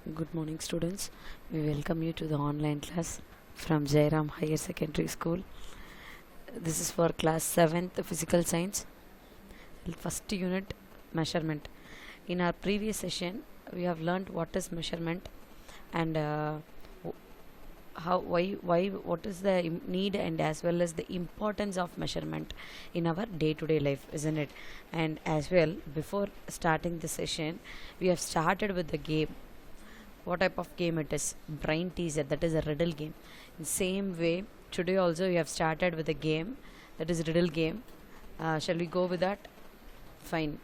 Good morning, students. We welcome you to the online class from Jairam Higher Secondary School. This is for class 7th Physical Science, first unit measurement. In our previous session, we have learned what is measurement and what is the need and as well as the importance of measurement in our day-to-day life, isn't it? And as well, before starting the session, we have started with the game. What type of game it is? Brain teaser, that is a riddle game. In same way, today also we have started with a game, that is riddle game. Shall we go with that? Fine.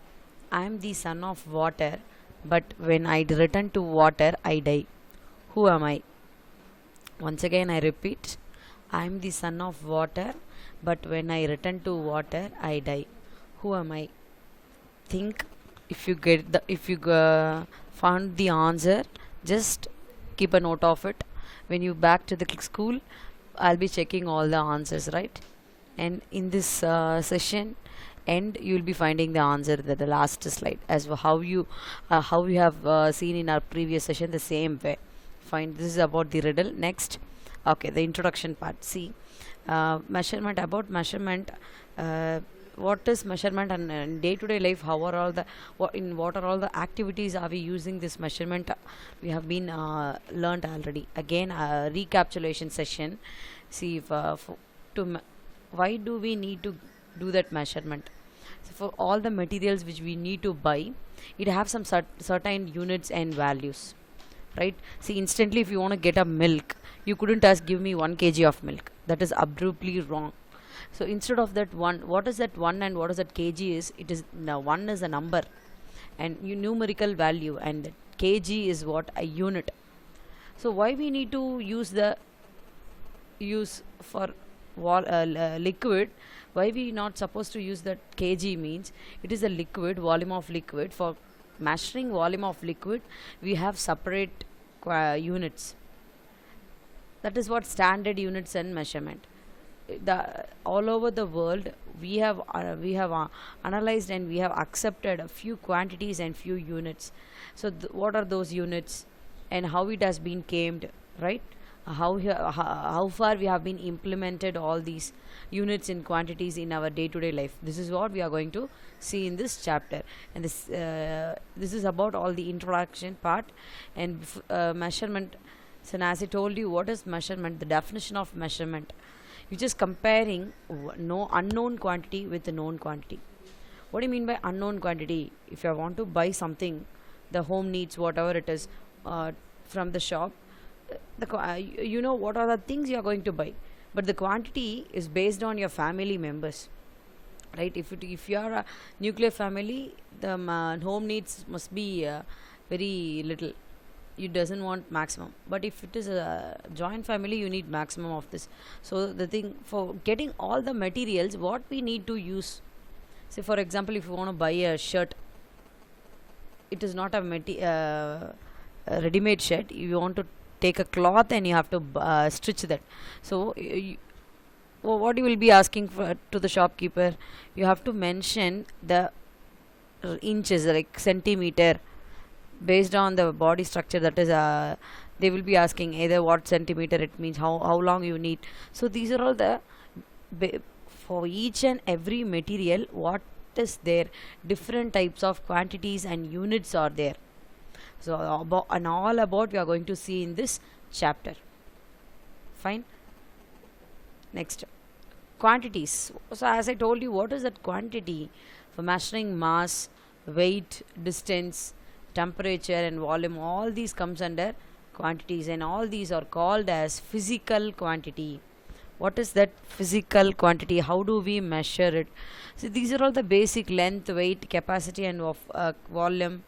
I am the son of water, but when I return to water I die. Who am I? Once again I repeat, I am the son of water, but when I return to water I die. Who am I? Think. If you found the answer, just keep a note of it. When you back to the school, I'll be checking all the answers, right? And in this session end, you will be finding the answer at the last slide, as how you have seen in our previous session, the same way. Fine. This is about the riddle. Next, okay, the introduction part. See, measurement. About measurement, what is measurement, and in day-to-day life, how are all the what are all the activities are we using this measurement? We have been learned already. Again, recapitulation session. See, if, why do we need to do that measurement? So for all the materials which we need to buy, it have some certain units and values, right? See, instantly if you want to get a milk, you couldn't ask give me 1 kg of milk. That is abruptly wrong. So instead of that one, what is that one and what is that kg is? It is now one is a number and numerical value, and that kg is what? A unit. So why we need to use for liquid? Why we not supposed to use that kg? Means it is a liquid, volume of liquid. For measuring volume of liquid, we have separate units. That is what standard units and measurement. The all over the world, we have analyzed and we have accepted a few quantities and few units. So what are those units and how it has been came, right? How far we have been implemented all these units and quantities in our day-to-day life. This is what we are going to see in this chapter, and this is about all the introduction part and measurement. So as I told you, what is measurement? The definition of measurement, which is comparing no unknown quantity with a known quantity. What do you mean by unknown quantity? If you want to buy something, the home needs, whatever it is, from the shop, you know what are the things you are going to buy, but the quantity is based on your family members, right? If you are a nuclear family, the home needs must be very little. You doesn't want maximum, but if it is a joint family, you need maximum of this. So the thing for getting all the materials, what we need to use, say for example, if you want to buy a shirt, it is not a ready-made shirt. You want to take a cloth and you have to stitch that. So what you will be asking to the shopkeeper, you have to mention the inches, like centimeter, based on the body structure. That is they will be asking either what centimeter, it means how long you need. So these are all the for each and every material, what is there, different types of quantities and units are there. So all about we are going to see in this chapter. Fine. Next, quantities. So as I told you, what is that quantity? For measuring mass, weight, distance, temperature and volume, all these comes under quantities, and all these are called as physical quantity. What is that physical quantity? How do we measure it? So these are all the basic: length, weight, capacity and of volume,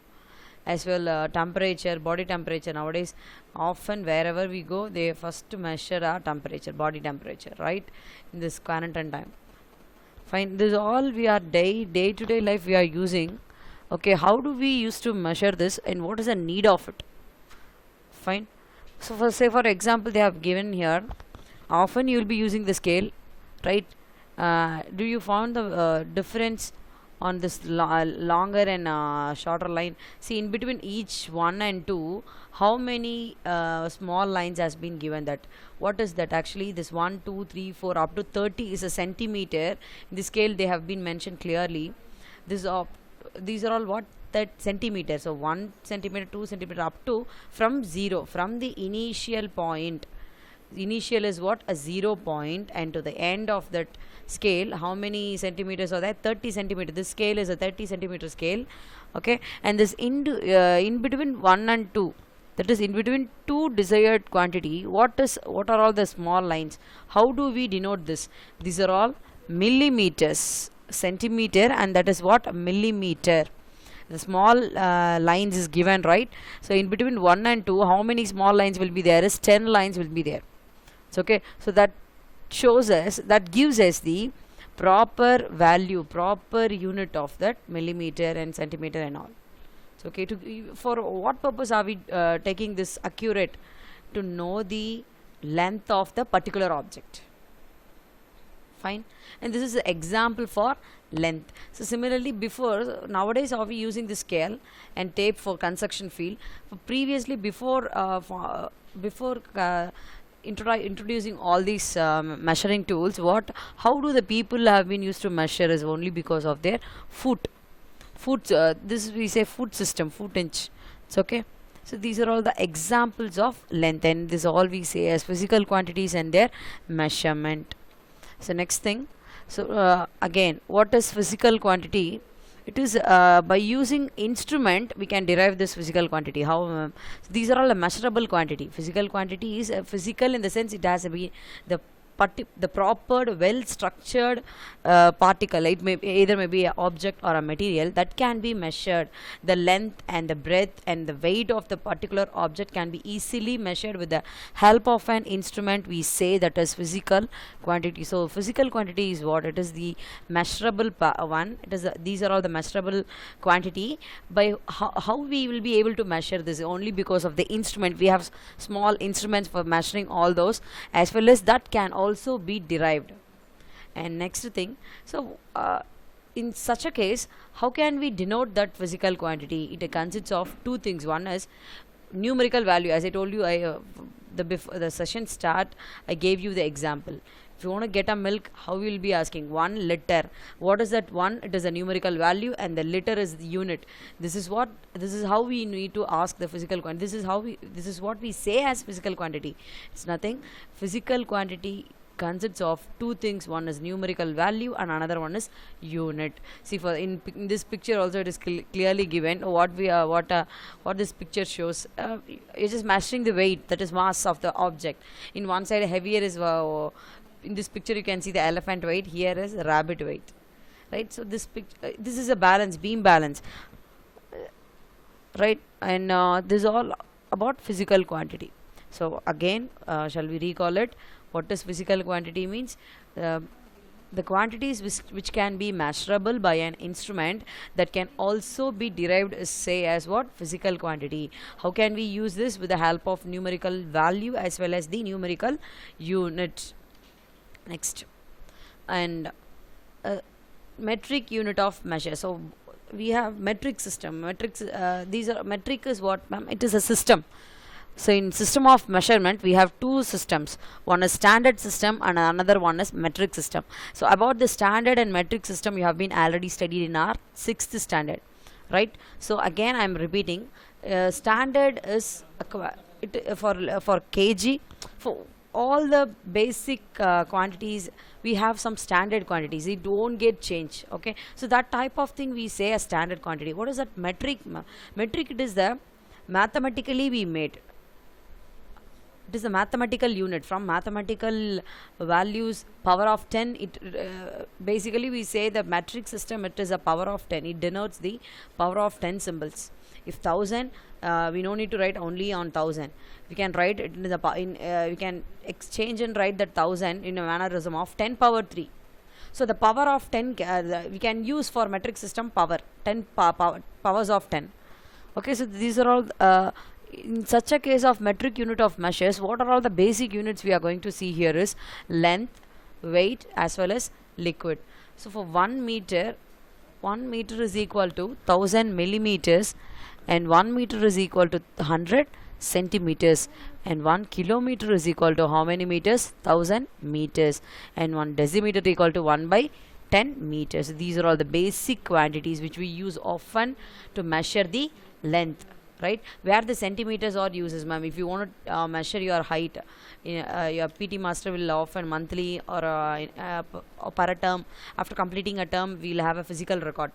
as well temperature, body temperature. Nowadays often wherever we go, they first measure our temperature, body temperature, right? In this quarantine time. Fine. This all we are day to day life we are using. Okay, how do we used to measure this and what is the need of it? Fine. So for example, they have given here, often you will be using the scale, right? Do you found the difference on this longer and shorter line. See, in between each 1 and 2, how many small lines has been given? That what is that? Actually, this 1 2 3 4 up to 30 is a centimeter. In the scale they have been mentioned clearly. This these are all what, that centimeter. So 1 centimeter, 2 centimeter, up to from 0, from the initial point. Initial is what, a 0 point, and to the end of that scale, how many centimeters are there? 30 centimeter. This scale is a 30 centimeter scale. Okay, and this in between 1 and 2, that is in between two desired quantity, what are all the small lines? How do we denote this? These are all millimeters. Centimeter, and that is what, millimeter. The small lines is given, right? So in between 1 and 2, how many small lines will be there? Is 10 lines will be there. It's okay. So that shows us, that gives us the proper value, proper unit of that millimeter and centimeter and all. So okay, for what purpose are we taking this accurate? To know the length of the particular object. Fine. And this is an example for length. So similarly, before, nowadays are we using the scale and tape for construction field. Previously, before introducing all these measuring tools, how do the people have been used to measure is only because of their foot. This we say foot system, foot inch. It's okay. So these are all the examples of length, and this all we say as physical quantities and their measurement. So next thing, so again, what is physical quantity? It is by using instrument we can derive this physical quantity. How? So these are all a measurable quantity. Physical quantity is physical in the sense it has to be the proper, well structured particle. It may either be an object or a material that can be measured. The length and the breadth and the weight of the particular object can be easily measured with the help of an instrument. We say that is physical quantity. So physical quantity is what? It is the measurable one. It is these are all the measurable quantity. By how we will be able to measure this? Only because of the instrument. We have small instruments for measuring all those, as well as that can also be derived. And next thing, so in such a case, how can we denote that physical quantity? It consists of two things. One is numerical value. As I told you, before the session start, I gave you the example. If you want to get a milk, how we will be asking 1 liter. What is that 1? It is a numerical value, and the liter is the unit. This is how we need to ask the physical quantity. This is what we say as physical quantity. It's nothing. Physical quantity consists of two things. One is numerical value and another one is unit. See, for in this picture also it is clearly given what this picture shows. It's just measuring the weight, that is mass of the object. In one side heavier is in this picture you can see the elephant weight, here is rabbit weight, right? So this is a balance, beam balance, right? And this is all about physical quantity. So again, shall we recall it? What does physical quantity means? The quantities which can be measurable by an instrument, that can also be derived say as what? Physical quantity. How can we use this? With the help of numerical value as well as the numerical unit. Next, and metric unit of measure. So we have metric system. Metric is what, ma'am? It is a system. So in system of measurement we have two systems. One is standard system and another one is metric system. So about the standard and metric system you have been already studied in our 6th standard, right? So again I am repeating, standard is for kg. For all the basic quantities we have some standard quantities, it won't get changed. Okay, so that type of thing we say a standard quantity. What is that metric? Metric, it is the mathematically we made. It is a mathematical unit. From mathematical values, power of 10, it basically we say the metric system, it is a power of 10. It denotes the power of 10 symbols. If 1000, we no need to write only on 1000. We can write it in the we can exchange and write that 1000 in a mannerism of 10 power 3. So the power of 10 we can use for metric system power 10 powers of 10. Okay, so these are all in such a case of metric unit of measures. What are all the basic units we are going to see here is length, weight as well as liquid. So for 1 meter 1 meter is equal to 1000 millimeters, and 1 meter is equal to 100 centimeters, and 1 kilometer is equal to how many meters? 1000 meters, and 1 decimeter equal to 1 by 10 meters. These are all the basic quantities which we use often to measure the length, right? Where the centimeters are uses, ma'am. If you want to measure your height, your PT master will often monthly or per a term, after completing a term, we'll have a physical record.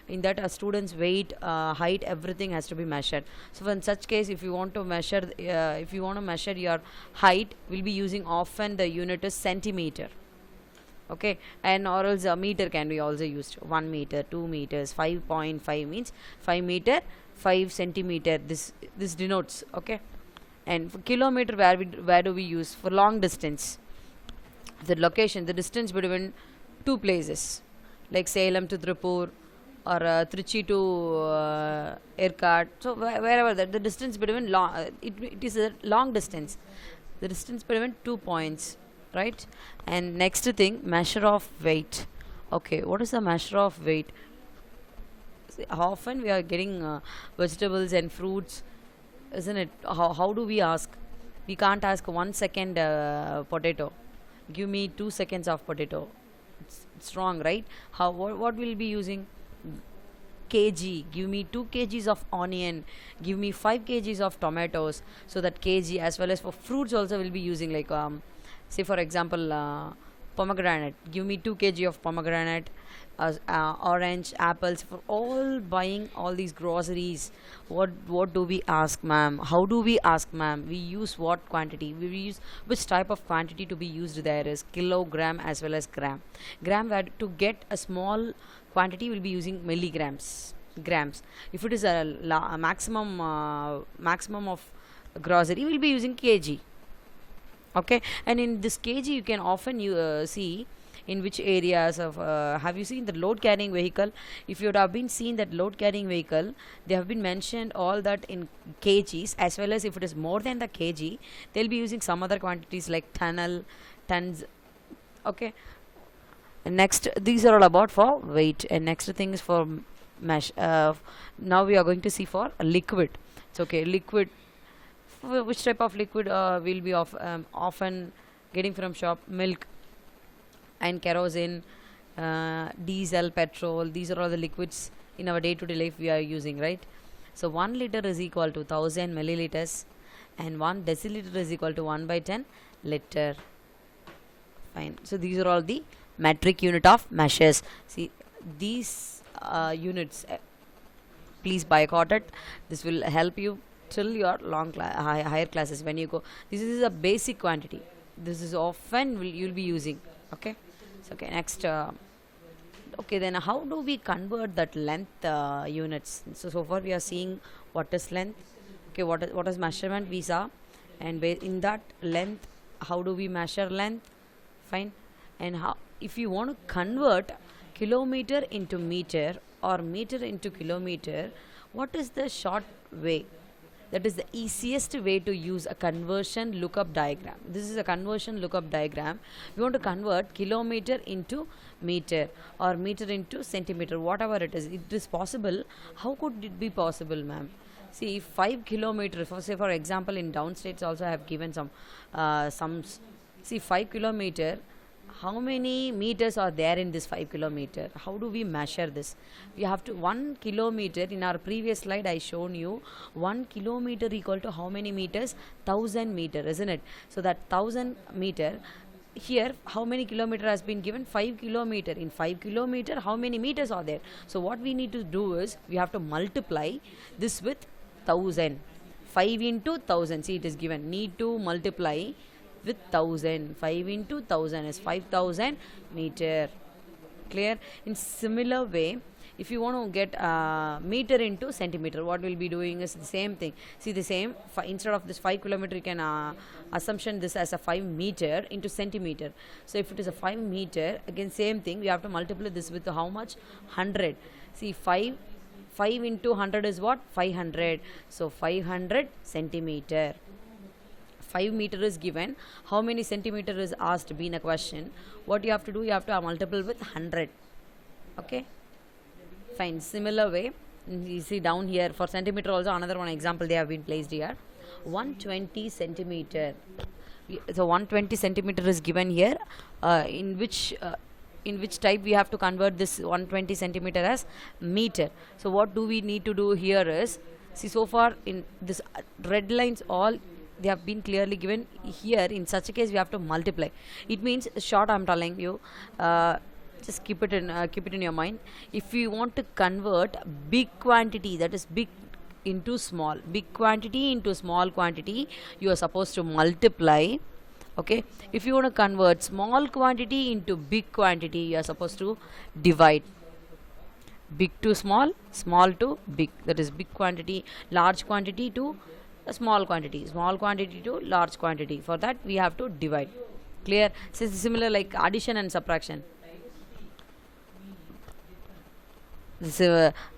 In that, a student's weight, height, everything has to be measured. So in such case, if you want to measure your height, we'll be using often the unit is centimeter. Okay, and or else a meter can be also used. 1 meter, 2 meters, 5.5 means 5 meter, 5 centimeter. This denotes. Okay, and for kilometer, where do we use? For long distance, the location, the distance between two places, like Salem to Tripur, or Trichy to Erkat. So wherever the distance between it is a long distance. The distance between 2 points, right? And next thing, measure of weight. Okay, what is the measure of weight? See, often we are getting vegetables and fruits, isn't it? How do we ask? We can't ask 1 second potato. Give me 2 seconds of potato. It's wrong, right? What will be using? Kg. Give me 2 kgs of onion. Give me 5 kgs of tomatoes. So that kg, as well as for fruits also will be using, like say for example pomegranate. Give me 2 kg of pomegranate, orange, apples. For all buying all these groceries, what do we ask, ma'am? How do we ask, ma'am? We use what quantity? We use which type of quantity to be used? There is kilogram as well as gram. Where to get a small quantity, will be using milligrams, grams. If it is a maximum of grocery, we'll be using kg. Okay, and in this kg, you can often see in which areas of have you seen the load carrying vehicle? If you would have been seen that load carrying vehicle, they have been mentioned all that in kgs, as well as if it is more than the kg, they'll be using some other quantities like tons. Okay, and next, these are all about for weight, and next thing is for mesh. Now we are going to see for liquid. It's okay, liquid. Which type of liquid will be often getting from shop? Milk and kerosene, diesel, petrol. These are all the liquids in our day-to-day life we are using, right? So 1 liter is equal to 1000 milliliters, and 1 deciliter is equal to 1 by 10 liter. Fine. So these are all the metric unit of measures. See, these units, please boycott it. This will help you till your higher classes. When you go, this is a basic quantity. This is often you'll be using. Okay. So, okay, next. Okay, then how do we convert that length units? So far we are seeing what is length. Okay, what is measurement we saw, and in that length, how do we measure length? Fine. And how, if you want to convert kilometer into meter or meter into kilometer, what is the short way? That is the easiest way to use a conversion lookup diagram. This is a conversion lookup diagram. We want to convert kilometer into meter or meter into centimeter, whatever it is. It is possible. How could it be possible, ma'am? See, 5 kilometers, for, say for example, in downstates also I have given some sums. See, 5 kilometer, how many meters are there in this 5 kilometer? How do we measure this? We have to 1 kilometer. In our previous slide I shown you 1 kilometer equal to how many meters? 1000 meter, isn't it? So that 1000 meter, here how many kilometer has been given? 5 kilometer. In 5 kilometer, how many meters are there? So what we need to do is we have to multiply this with 1000. 5 into 1000. See, it is given. Need to multiply with 1000. 5 into 1000 is 5000 meter. Clear? In similar way, if you want to get meter into centimeter, what we'll be doing is the same thing. See, the same, instead of this 5 kilometer, you can assumption this as a 5 meter into centimeter. So if it is a 5 meter, again same thing, we have to multiply this with how much? 100. See, 5 into 100 is what? 500. So 500 centimeter. 5 meter is given. How many centimeter is asked? Being a question. What you have to do? You have to multiply with 100. Okay. Fine. Similar way, you see down here for centimeter also another one example they have been placed here. 120 centimeter. So 120 centimeter is given here, in which type we have to convert this 120 centimeter as meter. So what do we need to do here is, see, so far in this red lines all they have been clearly given here. In such a case we have to multiply. It means short, I'm telling you, just keep it in your mind. If you want to convert big quantity, that is big into small, big quantity into small quantity, you are supposed to multiply. Okay, if you want to convert small quantity into big quantity, you are supposed to divide. Big to small, small to big, that is big quantity, large quantity to a small quantity, small quantity to large quantity. For that we have to divide. Clear? So it's similar like addition and subtraction. This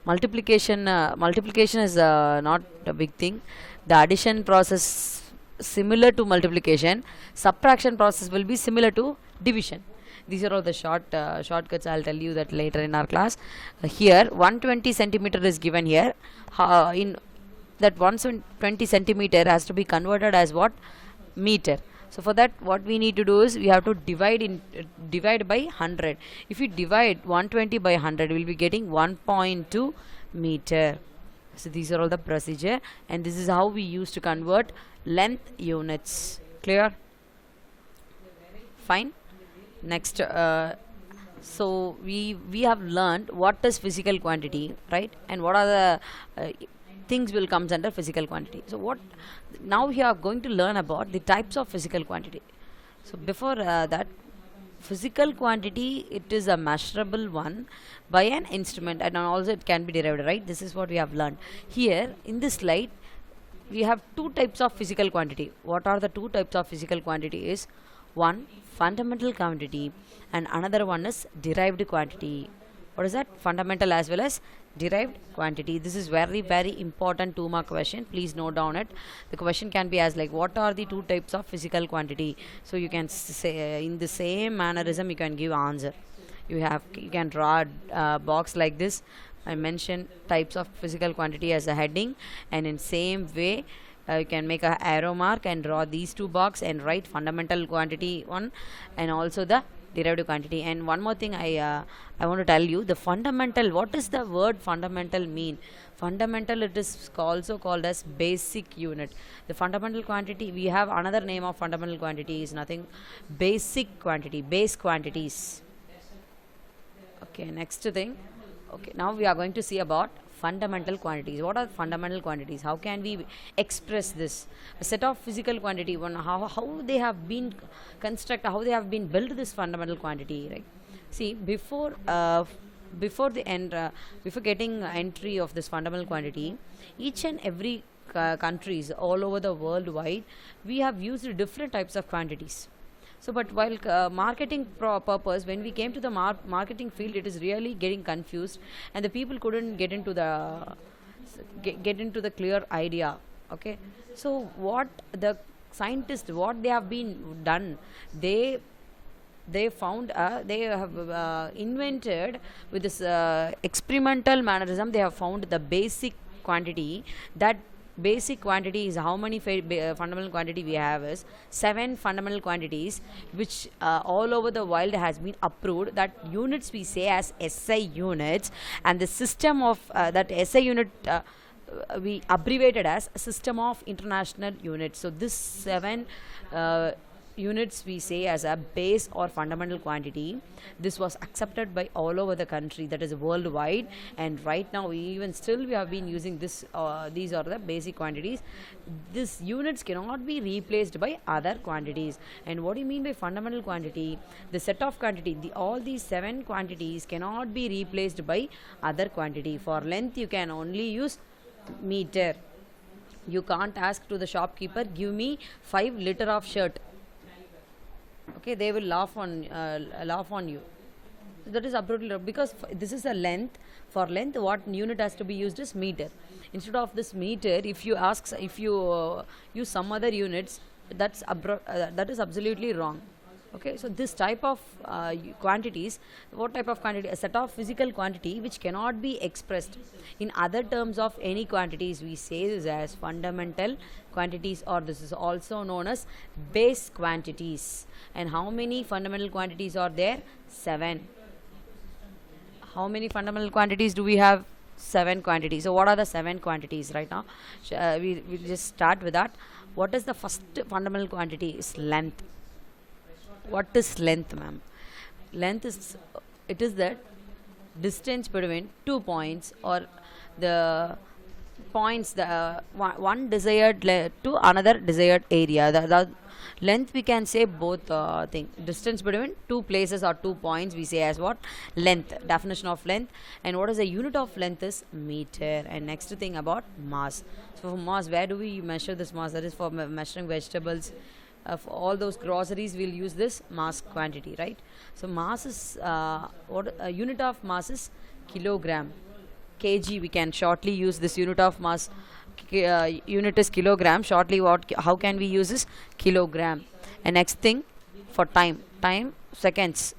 multiplication is not a big thing. The addition process similar to multiplication, subtraction process will be similar to division. These are all the shortcuts. I'll tell you that later in our class. Here 120 centimeter is given here. In that 120 centimeter has to be converted as what? Meter. So for that what we need to do is we have to divide by 100. If you divide 120 by 100, we will be getting 1.2 meter. So these are all the procedure, and this is how we used to convert length units. Clear? Fine. Next, so we have learned what is physical quantity, right? And what are the things will comes under physical quantity. So what now we are going to learn about the types of physical quantity. So before that, physical quantity, it is a measurable one by an instrument, and also it can be derived, right? This is what we have learned. Here in this slide we have two types of physical quantity. What are the two types of physical quantity is, one fundamental quantity and another one is derived quantity. What is that? Fundamental as well as derived quantity. This is very important 2-mark question. Please note down it. The question can be as like, what are the two types of physical quantity? So you can say in the same mannerism you can give answer. You can draw a box like this. I mentioned types of physical quantity as a heading, and in same way you can make a arrow mark and draw these two box and write fundamental quantity one and also the derived quantity. And one more thing I want to tell you, the fundamental, what is the word fundamental mean? Fundamental, it is also called as basic unit. The fundamental quantity, we have another name of fundamental quantity is nothing, basic quantity, base quantities. Okay, next thing. Okay, now we are going to see about fundamental quantities. What are fundamental quantities? How can we express this? A set of physical quantity, one how they have been constructed, how they have been built this fundamental quantity, right? See, before getting entry of this fundamental quantity, each and every countries all over the world wide, we have used different types of quantities. So but while marketing purpose, when we came to the marketing field, it is really getting confused, and the people couldn't get into the clear idea. Okay, so what the scientists, what they have been done, they found they have invented with this experimental mannerism, they have found the basic quantity. That basic quantity is how many fundamental quantity we have is 7 fundamental quantities, which all over the world has been approved. That units we say as SI units, and the system of that SI unit we abbreviated as System of International Units. So this 7 units we say as a base or fundamental quantity. This was accepted by all over the country, that is worldwide, and right now even still we have been using this. These are the basic quantities. These units cannot be replaced by other quantities. And what do you mean by fundamental quantity? The set of quantity, all these 7 quantities cannot be replaced by other quantity. For length you can only use meter. You can't ask to the shopkeeper, give me 5 liter of shirt. Okay, they will laugh on you. So that is absolutely wrong, because this is a length. For length, what unit has to be used is meter. Instead of this meter, if you use some other units, that is absolutely wrong. Okay, so this type of quantities, what type of quantity? A set of physical quantity which cannot be expressed in other terms of any quantities. We say this as fundamental quantities, or this is also known as base quantities. And how many fundamental quantities are there? 7. How many fundamental quantities do we have? 7 quantities. So what are the 7 quantities right now? We'll just start with that. What is the first fundamental quantity? Is length. What is length, ma'am? Length is, it is the distance between 2 points, or the points, the one desired to another desired area. The length, we can say both thing. Distance between 2 places or 2 points, we say as what? Length. Definition of length. And what is the unit of length? Is meter. And next thing about mass. So for mass, where do we measure this mass? That is for measuring vegetables. For all those groceries, we'll use this mass quantity, right? So mass is what unit of mass is kilogram. Kg, we can shortly use this unit of mass. Unit is kilogram. Shortly, how can we use this? Kilogram. And next thing, for time seconds.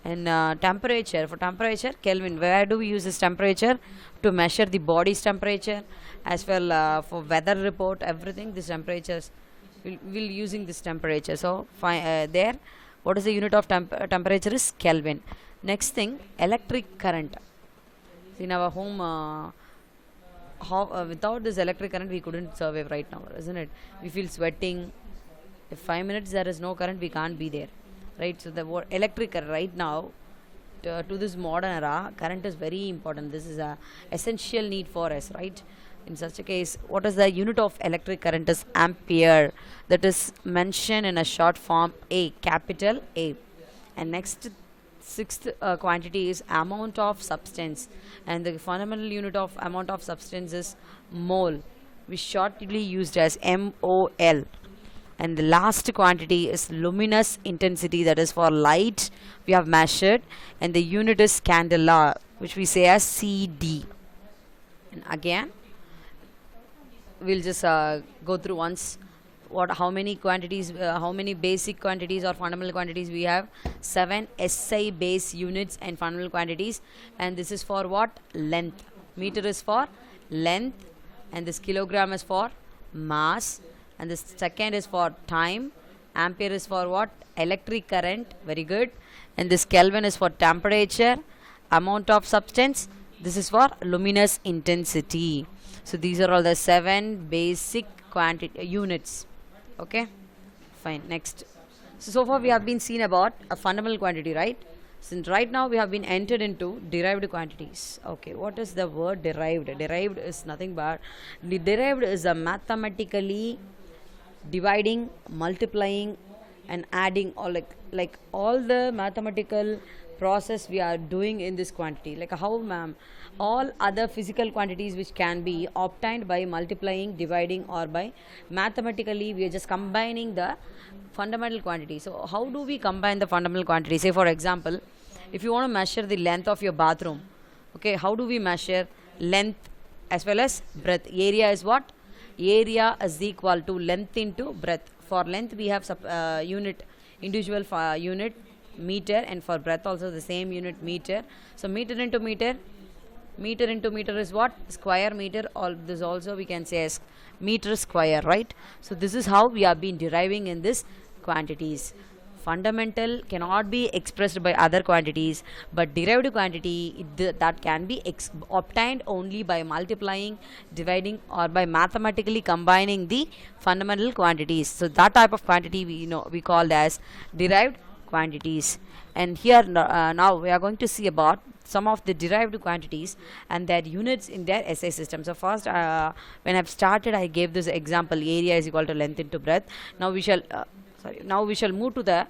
And temperature, for temperature, Kelvin. Where do we use this temperature? To measure the body's temperature, as well for weather report, everything. This temperatures we'll using this temperature. So there, what is the unit of temperature? Is Kelvin. Next thing, electric current. In our home, without this electric current, we couldn't survive right now, isn't it? We feel sweating. If 5 minutes there is no current, we can't be there, right? So the electric current right now, to this modern era, current is very important. This is a essential need for us, right? In such a case, what is the unit of electric current? Is ampere. That is mentioned in a short form A, capital A. And next, sixth quantity is amount of substance, and the fundamental unit of amount of substance is mole, which shortly used as MOL. And the last quantity is luminous intensity, that is for light we have measured, and the unit is candela, which we say as CD. And again, we'll just go through once how many quantities, how many basic quantities or fundamental quantities we have. 7 SI base units and fundamental quantities, and this is for what? Length. Meter is for length, and this kilogram is for mass, and this second is for time. Ampere is for what? Electric current. Very good. And this Kelvin is for temperature. Amount of substance, this is for luminous intensity. So these are all the 7 basic quantity units. Okay, fine. Next, so far we have been seen about a fundamental quantity, right? Since right now we have been entered into derived quantities. Okay, what is the word derived? Derived is nothing but, derived is a mathematically dividing, multiplying and adding, or like all the mathematical process we are doing in this quantity. Like how, ma'am? All other physical quantities which can be obtained by multiplying, dividing, or by mathematically, we are just combining the fundamental quantity. So how do we combine the fundamental quantity? Say for example, if you want to measure the length of your bathroom, okay, how do we measure length as well as breadth? Area is what? Area is equal to length into breadth. For length we have unit, individual unit meter, and for breadth also the same unit meter. So meter into meter, meter into meter is what? Square meter. All this also we can say as meter square, right? So this is how we have been deriving in this quantities. Fundamental cannot be expressed by other quantities, but derived quantity that can be obtained only by multiplying, dividing, or by mathematically combining the fundamental quantities. So that type of quantity we called as derived quantities. And here now we are going to see about some of the derived quantities and their units in their SI system. So first, when I've started, I gave this example: area is equal to length into breadth. Now we shall move to the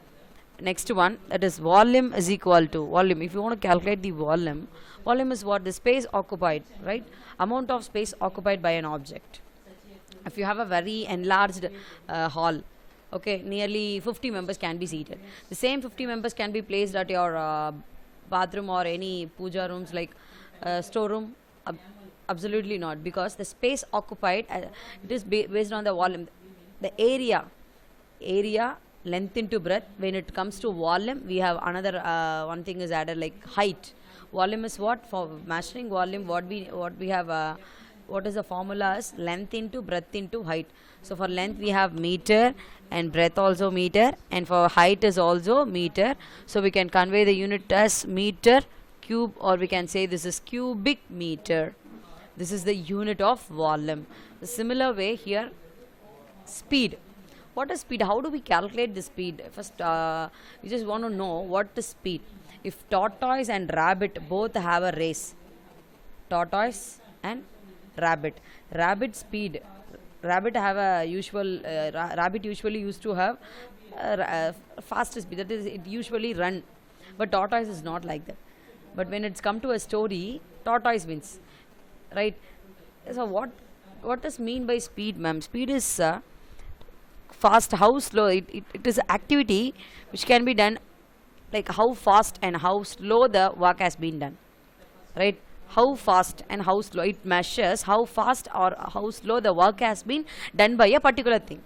next one, that is volume is equal to volume. If you want to calculate the volume, volume is what? The space occupied, right? Amount of space occupied by an object. If you have a very enlarged hall, okay, nearly 50 members can be seated. The same 50 members can be placed at your bathroom or any puja rooms like storeroom. Absolutely not, because the space occupied, it is based on the volume. The area length into breadth. When it comes to volume, we have another one thing is added like height. Volume is what? For measuring volume, what we have what is the formula is length into breadth into height. So for length we have meter and breadth also meter, and for height is also meter. So we can convey the unit as meter cube, or we can say this is cubic meter. This is the unit of volume. The similar way here, speed. What is speed? How do we calculate the speed? First, you just want to know what is speed. If tortoise and rabbit both have a race, tortoise and rabbit speed, rabbit have a usual, rabbit usually used to have fastest speed, that is it usually run, but tortoise is not like that. But when it's come to a story, tortoise wins, right? So what does mean by speed, ma'am? Speed is fast, how slow. It is activity which can be done, like how fast and how slow the work has been done, right? How fast and how slow, it measures how fast or how slow the work has been done by a particular thing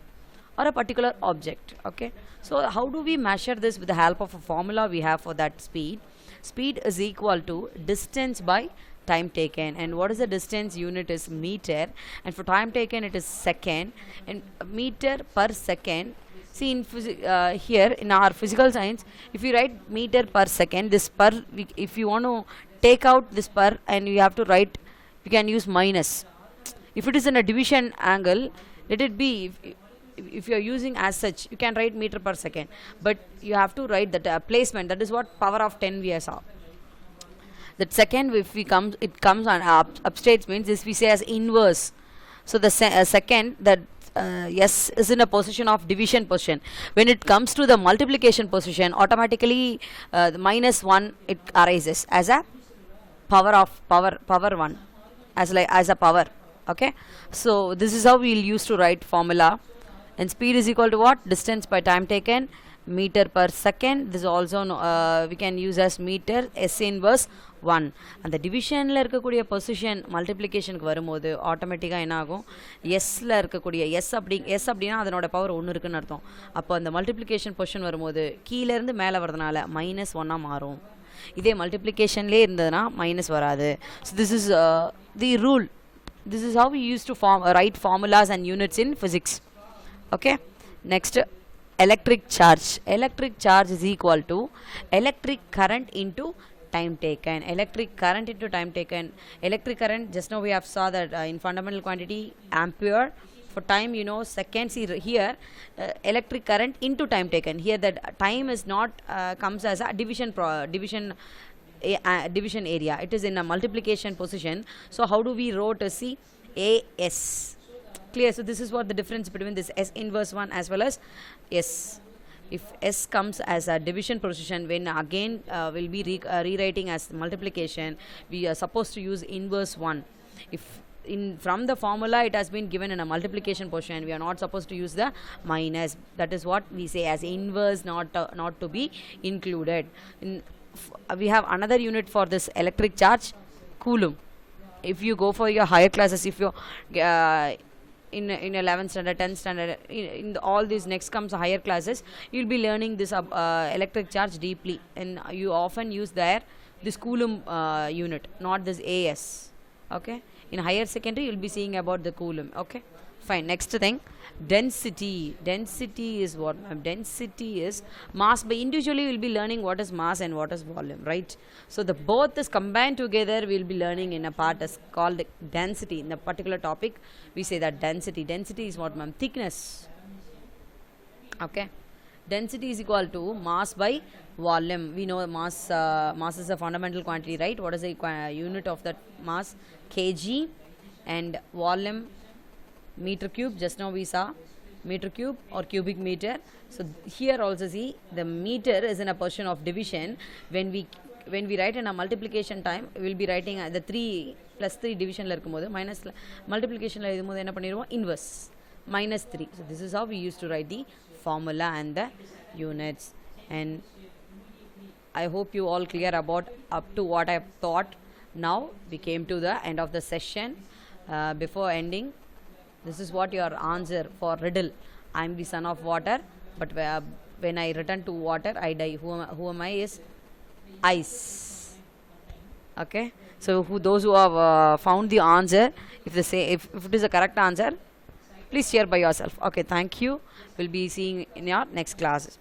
or a particular object. Okay, so how do we measure this? With the help of a formula we have for that speed. Speed is equal to distance by time taken, and what is the distance unit is meter, and for time taken it is second, and meter per second. See in here in our physical science, if you write meter per second, this per, if you want to take out this per and you have to write, you can use minus. If it is in a division angle, let it be, if you are using as such, you can write meter per second, but you have to write that placement, that is what power of 10 we saw. That second, if we it comes on upstates means this we say as inverse. So the second, that S is in a position of division position. When it comes to the multiplication position, automatically the minus 1 it arises as a power 1, as a power. Okay, so this is how we will use to write formula. And speed is equal to what? Distance by time taken, meter per second. This also we can use as meter, S inverse 1. And the division la irukkudiya position multiplication ku varumbodhu automatically என்ன ஆகும், s la irukkudiya s அப்படினா அதனோட power 1 இருக்குன்னு அர்த்தம். அப்போ அந்த multiplication position வரும்போது கீழ இருந்து மேல வரதுனால -1 ஆ மாறும். இதே multiplicationலயே இருந்ததுனா மைனஸ் வராது. So this is the rule. This is how we used to write formulas and units in physics. Okay, next, electric charge. Electric charge is equal to electric current into time taken. Electric current into time taken. Electric current, just now we have saw that in fundamental quantity ampere. For time, you know, seconds. Here electric current into time taken. Here that time is not comes as a division area. It is in a multiplication position. So how do we wrote a C A S? Clear? So this is what the difference between this S inverse 1 as well as S. If S comes as a division position, when again we'll be rewriting as multiplication, we are supposed to use inverse 1. If from the formula it has been given in a multiplication position, we are not supposed to use the minus. That is what we say as inverse, not to be included. We have another unit for this electric charge, coulomb. If you go for your higher classes, if you in 11th standard, 10th standard, in all these next comes higher classes, you will be learning this electric charge deeply, and you often use there this coulomb unit, not this AS. Okay, in higher secondary you will be seeing about the coulomb. Okay, fine. Next thing, density. Density is what? Density is mass. By individually we will be learning what is mass and what is volume, right? So the both is combined together, we will be learning in a part is called density. In the particular topic we say that density is what, ma'am? Thickness. Okay, density is equal to mass by volume. We know mass is a fundamental quantity, right? What is the unit of that mass? Kg. And volume, meter cube. Just now we saw meter cube or cubic meter. So here also see the meter is in a position of division. When we write in a multiplication time, we will be writing the 3 plus 3 division la irukumbodhu minus multiplication la irukumbodhu enna panniruvom, inverse -3. So this is how we used to write the formula and the units. And I hope you all clear about up to what I have taught. Now we came to the end of the session. Before ending, this is what your answer for riddle. I am the son of water, but When I return to water, I die. Who am I is ice. Okay. So those who have found the answer, if they say if it is a correct answer, please share by yourself. Okay. Thank you. We'll be seeing in your next class.